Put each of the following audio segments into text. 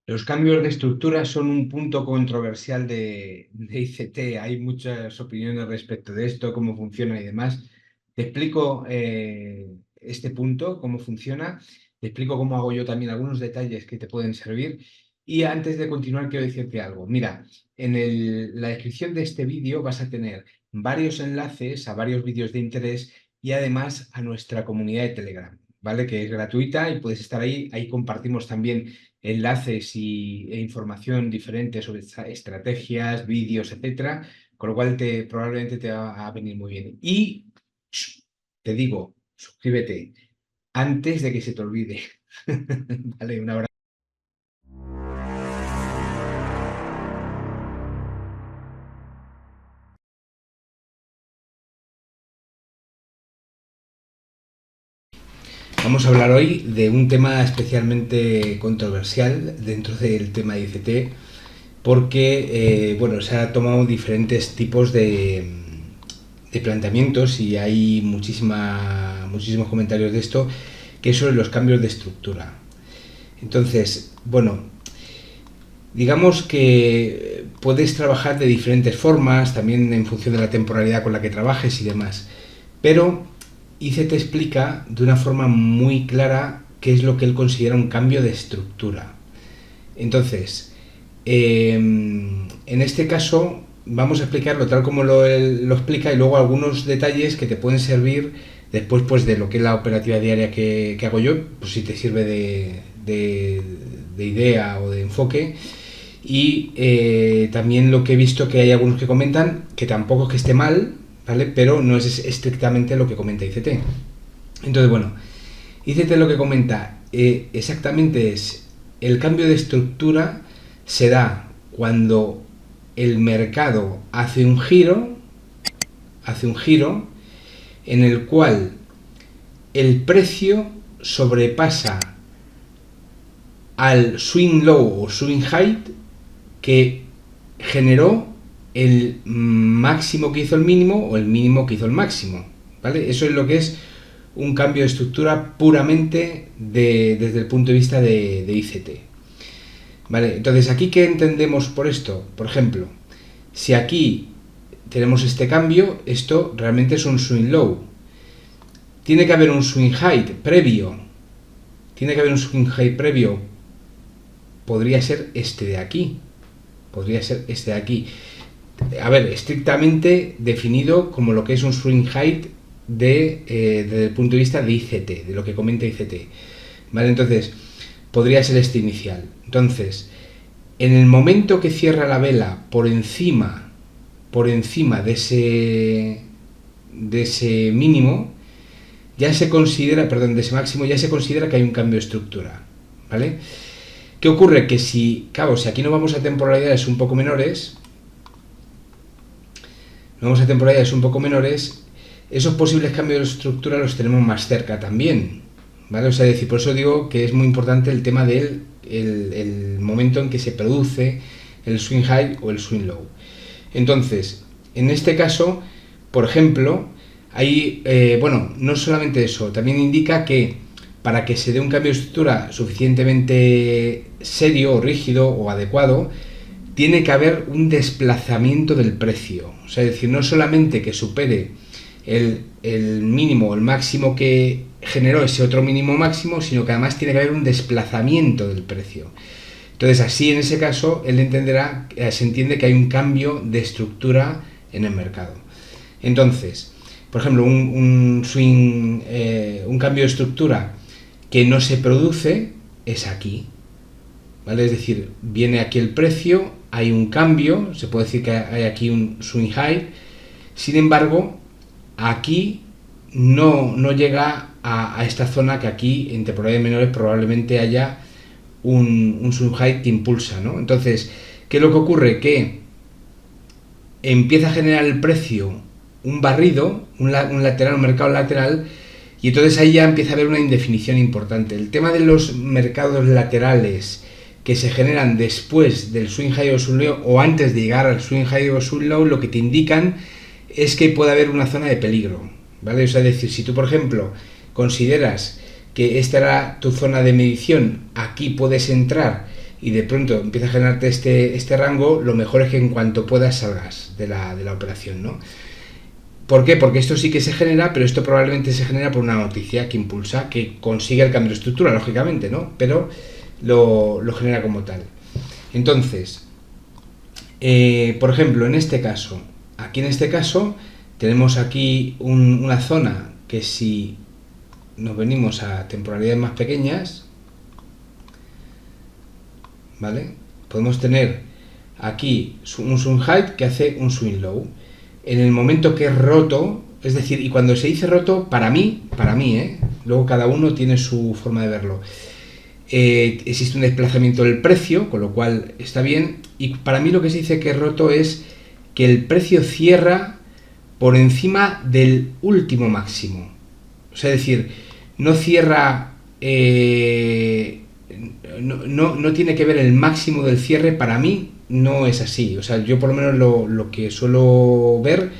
Los cambios de estructura son un punto controversial de ICT. Hay muchas opiniones respecto de esto, cómo funciona y demás. Te explico este punto, cómo funciona. Te explico cómo hago yo también algunos detalles que te pueden servir. Y antes de continuar, quiero decirte algo. Mira, en la descripción de este vídeo vas a tener varios enlaces a varios vídeos de interés y además a nuestra comunidad de Telegram, ¿vale? Que es gratuita y puedes estar ahí. Ahí compartimos también enlaces e información diferente sobre estrategias, vídeos, etcétera, con lo cual probablemente te va a venir muy bien. Y te digo, suscríbete antes de que se te olvide. Vale, un abrazo. Vamos a hablar hoy de un tema especialmente controversial dentro del tema de ICT, porque bueno, se han tomado diferentes tipos de planteamientos y hay muchísimos comentarios de esto, que es sobre los cambios de estructura. Entonces, bueno, digamos que puedes trabajar de diferentes formas, también en función de la temporalidad con la que trabajes y demás, pero ICE te explica de una forma muy clara qué es lo que él considera un cambio de estructura. Entonces, en este caso vamos a explicarlo tal como él lo explica y luego algunos detalles que te pueden servir después pues de lo que es la operativa diaria que hago yo, pues si te sirve de idea o de enfoque. Y también lo que he visto que hay algunos que comentan que tampoco es que esté mal, ¿vale? Pero no es estrictamente lo que comenta ICT. Entonces, bueno, ICT lo que comenta exactamente es el cambio de estructura se da cuando el mercado hace un giro en el cual el precio sobrepasa al swing low o swing high que generó el máximo que hizo el mínimo o el mínimo que hizo el máximo, ¿vale? Eso es lo que es un cambio de estructura puramente desde el punto de vista de ICT. ¿Vale? Entonces, ¿aquí qué entendemos por esto? Por ejemplo, si aquí tenemos este cambio, esto realmente es un swing low. Tiene que haber un swing high previo. Tiene que haber un swing high previo. Podría ser este de aquí. Podría ser este de aquí. A ver, estrictamente definido como lo que es un swing high desde el punto de vista de ICT, de lo que comenta ICT. ¿Vale? Entonces, podría ser este inicial. Entonces, en el momento que cierra la vela por encima de ese mínimo, ya se considera, perdón, de ese máximo, ya se considera que hay un cambio de estructura, ¿vale? ¿Qué ocurre? Que si, claro, si aquí no vamos a temporalidades un poco menores, esos posibles cambios de estructura los tenemos más cerca también, ¿vale? O sea, decir, por eso digo que es muy importante el tema del el momento en que se produce el swing high o el swing low. Entonces, en este caso, por ejemplo, hay, bueno, no solamente eso, también indica que para que se dé un cambio de estructura suficientemente serio o rígido o adecuado, tiene que haber un desplazamiento del precio. O sea, es decir, no solamente que supere el mínimo o el máximo que generó ese otro mínimo máximo, sino que además tiene que haber un desplazamiento del precio. Entonces, así en ese caso, él entenderá, se entiende que hay un cambio de estructura en el mercado. Entonces, por ejemplo, un swing, un cambio de estructura que no se produce es aquí, ¿vale? Es decir, viene aquí el precio, hay un cambio, se puede decir que hay aquí un swing high, sin embargo, aquí no llega a esta zona que aquí en temporada de menores probablemente haya un swing high que impulsa, ¿no? Entonces, ¿qué es lo que ocurre? Que empieza a generar el precio un barrido, un lateral, un mercado lateral, y entonces ahí ya empieza a haber una indefinición importante. El tema de los mercados laterales que se generan después del swing high o swing low o antes de llegar al swing high o swing low, lo que te indican es que puede haber una zona de peligro, ¿vale? O sea, es decir, si tú, por ejemplo, consideras que esta era tu zona de medición, aquí puedes entrar y de pronto empieza a generarte este rango, lo mejor es que en cuanto puedas salgas de la operación, ¿no? ¿Por qué? Porque esto sí que se genera, pero esto probablemente se genera por una noticia que impulsa, que consigue el cambio de estructura, lógicamente, ¿no? Pero lo genera como tal. Entonces, por ejemplo, en este caso, tenemos aquí una zona que si nos venimos a temporalidades más pequeñas, ¿vale? Podemos tener aquí un swing high que hace un swing low. En el momento que es roto, es decir, y cuando se dice roto, para mí, luego cada uno tiene su forma de verlo, existe un desplazamiento del precio, con lo cual está bien, y para mí lo que se dice que es roto es que el precio cierra por encima del último máximo. O sea, es decir, no cierra, no tiene que ver el máximo del cierre, para mí no es así. O sea, yo por lo menos lo que suelo ver,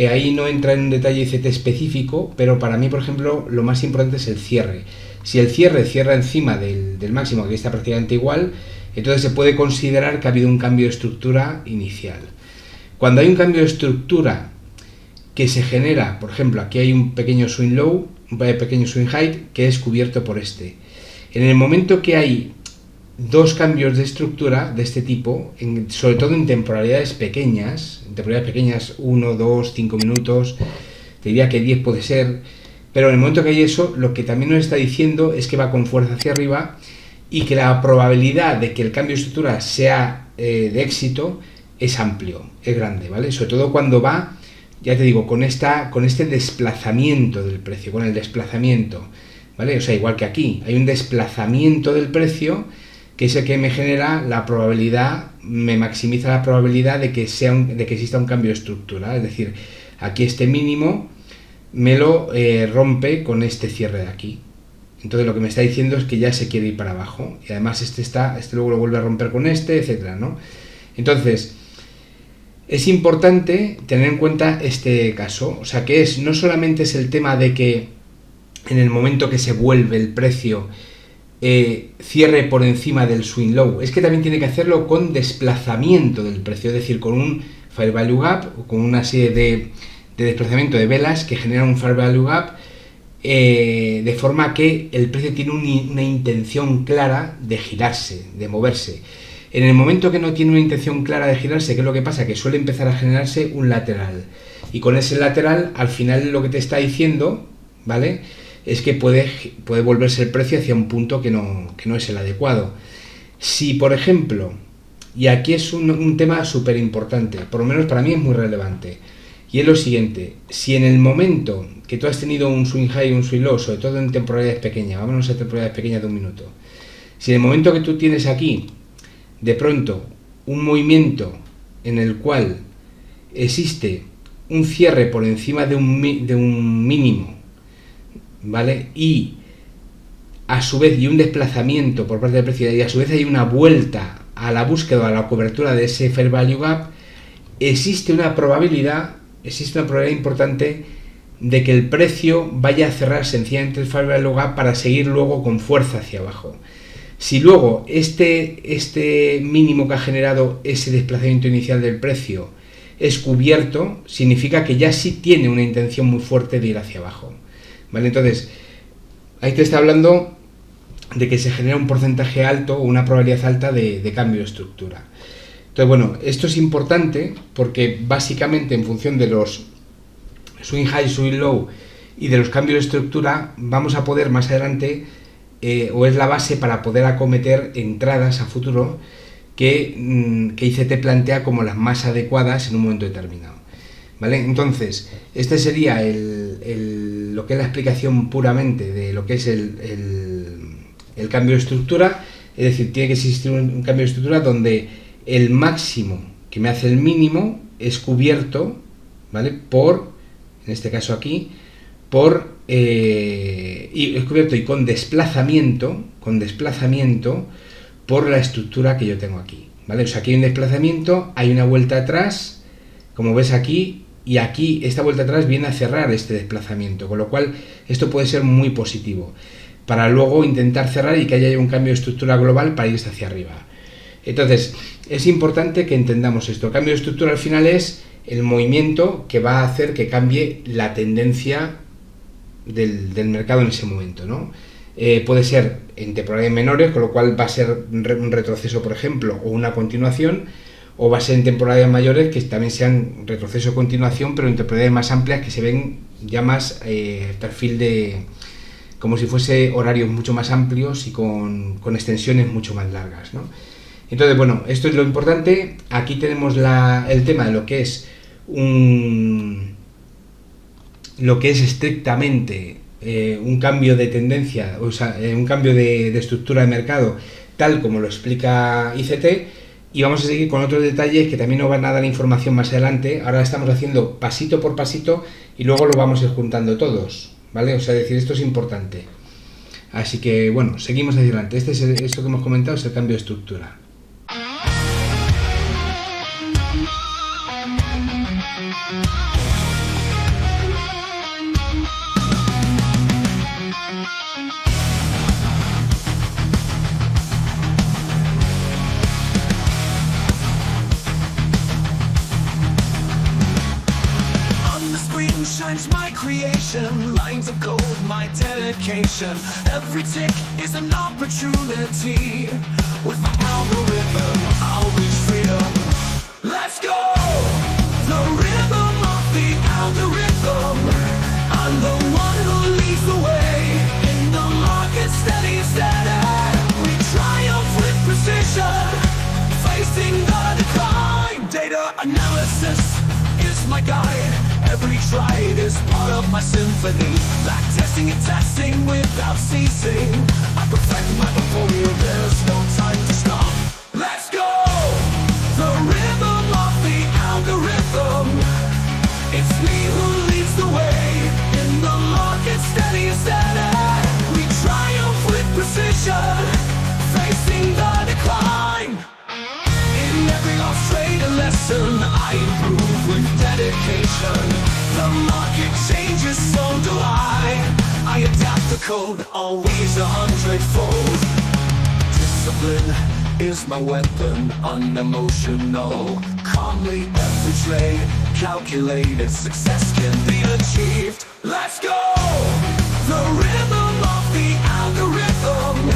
ahí no entra en un detalle CT específico, pero para mí, por ejemplo, lo más importante es el cierre. Si el cierre cierra encima del máximo, que está prácticamente igual, entonces se puede considerar que ha habido un cambio de estructura inicial. Cuando hay un cambio de estructura que se genera, por ejemplo, aquí hay un pequeño swing low, un pequeño swing high que es cubierto por este. En el momento que hay dos cambios de estructura de este tipo, sobre todo en temporalidades pequeñas, 1, 2, 5 minutos, te diría que 10 puede ser, pero en el momento que hay eso, lo que también nos está diciendo es que va con fuerza hacia arriba y que la probabilidad de que el cambio de estructura sea de éxito es amplio, es grande, ¿vale? Sobre todo cuando va, ya te digo, con este desplazamiento del precio, con el desplazamiento, ¿vale? O sea, igual que aquí, hay un desplazamiento del precio que es el que me genera la probabilidad, me maximiza la probabilidad de que exista un cambio de estructura. Es decir, aquí este mínimo me lo rompe con este cierre de aquí. Entonces lo que me está diciendo es que ya se quiere ir para abajo. Y además este luego lo vuelve a romper con etcétera, ¿no? Entonces, es importante tener en cuenta este caso. O sea, que no solamente es el tema de que en el momento que se vuelve el precio cierre por encima del swing low, es que también tiene que hacerlo con desplazamiento del precio, es decir, con un fair value gap o con una serie de desplazamiento de velas que generan un fair value gap, de forma que el precio tiene una intención clara de girarse, de moverse. En el momento que no tiene una intención clara de girarse, ¿qué es lo que pasa? Que suele empezar a generarse un lateral, y con ese lateral al final lo que te está diciendo, ¿vale?, es que puede volverse el precio hacia un punto que no es el adecuado. Si, por ejemplo, y aquí es un tema súper importante, por lo menos para mí es muy relevante, y es lo siguiente: si en el momento que tú has tenido un swing high y un swing low, sobre todo en temporalidades pequeñas, vámonos a temporalidades pequeñas de un minuto, si en el momento que tú tienes aquí, de pronto, un movimiento en el cual existe un cierre por encima de un mínimo, ¿vale?, y a su vez y un desplazamiento por parte del precio, y a su vez hay una vuelta a la búsqueda, a la cobertura de ese fair value gap, existe una probabilidad importante de que el precio vaya a cerrar sencillamente el fair value gap para seguir luego con fuerza hacia abajo. Si luego este mínimo que ha generado ese desplazamiento inicial del precio es cubierto, significa que ya sí tiene una intención muy fuerte de ir hacia abajo, ¿vale? Entonces, ahí te está hablando de que se genera un porcentaje alto o una probabilidad alta de cambio de estructura. Entonces, bueno, esto es importante porque básicamente en función de los swing high, swing low y de los cambios de estructura vamos a poder más adelante, o es la base para poder acometer entradas a futuro que ICT plantea como las más adecuadas en un momento determinado, ¿vale? Entonces, este sería lo que es la explicación puramente de lo que es el cambio de estructura. Es decir, tiene que existir un cambio de estructura donde el máximo que me hace el mínimo es cubierto, ¿vale?, en este caso aquí, y es cubierto y con desplazamiento por la estructura que yo tengo aquí, ¿vale? O sea, aquí hay un desplazamiento, hay una vuelta atrás, como ves aquí, y aquí esta vuelta atrás viene a cerrar este desplazamiento, con lo cual esto puede ser muy positivo. para luego intentar cerrar y que haya un cambio de estructura global para irse hacia arriba. Entonces, es importante que entendamos esto. El cambio de estructura al final es el movimiento que va a hacer que cambie la tendencia del mercado en ese momento, ¿no? Puede ser en temporales menores, con lo cual va a ser un retroceso, por ejemplo, o una continuación, o va a ser en temporales mayores que también sean retroceso o continuación, pero en temporales más amplias que se ven ya más perfil de, como si fuese horarios mucho más amplios y con extensiones mucho más largas, ¿no? Entonces, bueno, esto es lo importante. Aquí tenemos el tema de lo que es estrictamente un cambio de tendencia, o sea, un cambio de estructura de mercado, tal como lo explica ICT, y vamos a seguir con otros detalles que también nos van a dar información más adelante. Ahora estamos haciendo pasito por pasito y luego lo vamos a ir juntando todos, ¿vale? O sea, decir, esto es importante. Así que, bueno, seguimos hacia adelante. Esto que hemos comentado es el cambio de estructura. Shines my creation, lines of gold, my dedication. Every tick is an opportunity. With my algorithm, I'll reach freedom. Let's go! The rhythm of the algorithm. I'm the one who leads the way. In the market, steady, steady. We triumph with precision, facing the decline. Data analysis is my guide. Every trade is part of my symphony. Back testing and testing without ceasing. I perfect my portfolio, there's no time to stop. Let's go! The rhythm of the algorithm. It's me who leads the way. In the market, steady and steady. We triumph with precision, facing the decline. In every lost trade a lesson, I improve with dedication. The market changes, so do I adapt the code, always 100-fold. Discipline is my weapon, unemotional. Calmly every trade, calculated success can be achieved. Let's go! The rhythm of the algorithm.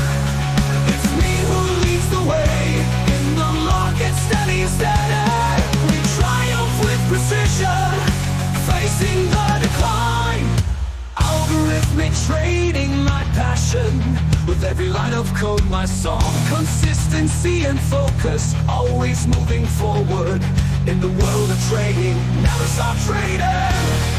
It's me who leads the way. In the market, steady, steady. We triumph with precision, facing the decline. Algorithmic trading, my passion. With every line of code, my song. Consistency and focus, always moving forward. In the world of trading, never stop trading.